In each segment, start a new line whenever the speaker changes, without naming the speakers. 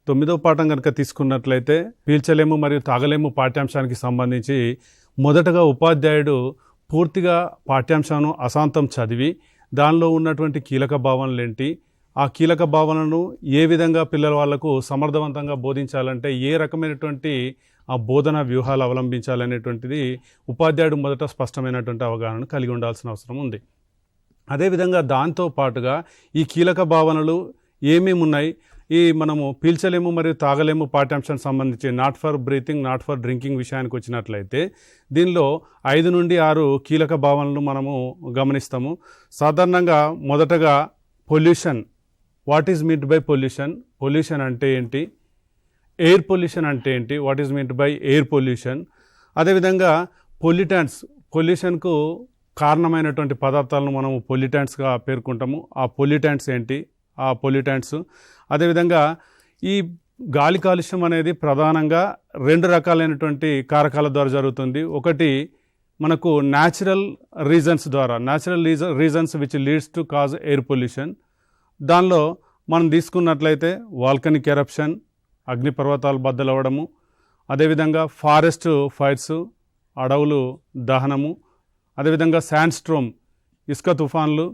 9వ పాఠం కనుక తీసుకున్నట్లయితే పీల్చలేము మరియు తాగలేము పాఠ్యాంశానికి సంబంధించి మొదటగా ఉపాధ్యాయుడు పూర్తిగా పాఠ్యాంశాన్ని అశాంతం చదివి దానిలో ఉన్నటువంటి కీలక భావనలు ఏంటి, ఆ కీలక భావనలను ఏ విధంగా పిల్లల వాళ్లకు సమర్థవంతంగా బోధించాలంటే ఏ రకమైనటువంటి ఆ బోధన వ్యూహాలు అవలంబించాలనేటువంటిది ఉపాధ్యాయుడు మొదట స్పష్టమైనటువంటి అవగాహనను కలిగి ఉండాల్సిన అవసరం ఉంది. అదేవిధంగా దాంతో పాటుగా ఈ కీలక భావనలు ఏమేమి ఉన్నాయి, ఈ మనము పీల్చలేము మరియు తాగలేము పాఠ్యాంశానికి సంబంధించి not for breathing not for drinking విషయానికి వచ్చినట్లయితే దీనిలో 5 నుండి 6 కీలక భావనలు మనము గమనిస్తాము. సాధారణంగా మొదటగా pollution, what is meant by pollution, pollution అంటే ఏంటి, ఎయిర్ పొల్యూషన్ అంటే ఏంటి, what is meant by air pollution. అదేవిధంగా పొల్యూటెంట్స్, పొల్యూషన్కు కారణమైనటువంటి పదార్థాలను మనము పొల్యూటెంట్స్గా పేర్కొంటాము. ఆ పొల్యూటెంట్స్ ఏంటి, ఆ పొల్యూటెంట్స్. అదేవిధంగా ఈ గాలి కాలుష్యం అనేది ప్రధానంగా 2 రకాలైనటువంటి కారకాల ద్వారా జరుగుతుంది. ఒకటి మనకు న్యాచురల్ రీజన్స్ ద్వారా, natural reasons which leads to cause air pollution. దానిలో మనం తీసుకున్నట్లయితే వాల్కనిక్ ఎరప్షన్, అగ్నిపర్వతాలు బద్దలవ్వడము, అదేవిధంగా ఫారెస్ట్ ఫైర్స్, అడవులు దహనము, అదేవిధంగా శాండ్ స్ట్రోమ్, ఇసుక తుఫాన్లు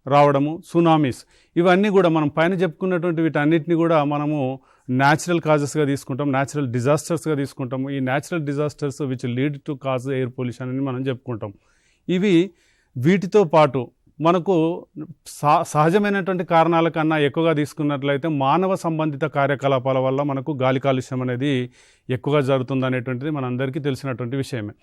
రావడము, సునామీస్. ఇవన్నీ కూడా మనం పైన చెప్పుకున్నటువంటి వీటన్నిటిని కూడా మనము న్యాచురల్ కాజెస్గా తీసుకుంటాం, న్యాచురల్ డిజాస్టర్స్గా తీసుకుంటాము. ఈ natural disasters which lead to cause air pollution అని మనం చెప్పుకుంటాం. వీటితో పాటు మనకు సహజమైనటువంటి కారణాల కన్నా ఎక్కువగా తీసుకున్నట్లయితే మానవ సంబంధిత కార్యకలాపాల వల్ల మనకు గాలి కాలుష్యం అనేది ఎక్కువగా జరుగుతుంది అనేటువంటిది మనందరికీ తెలిసినటువంటి విషయమే.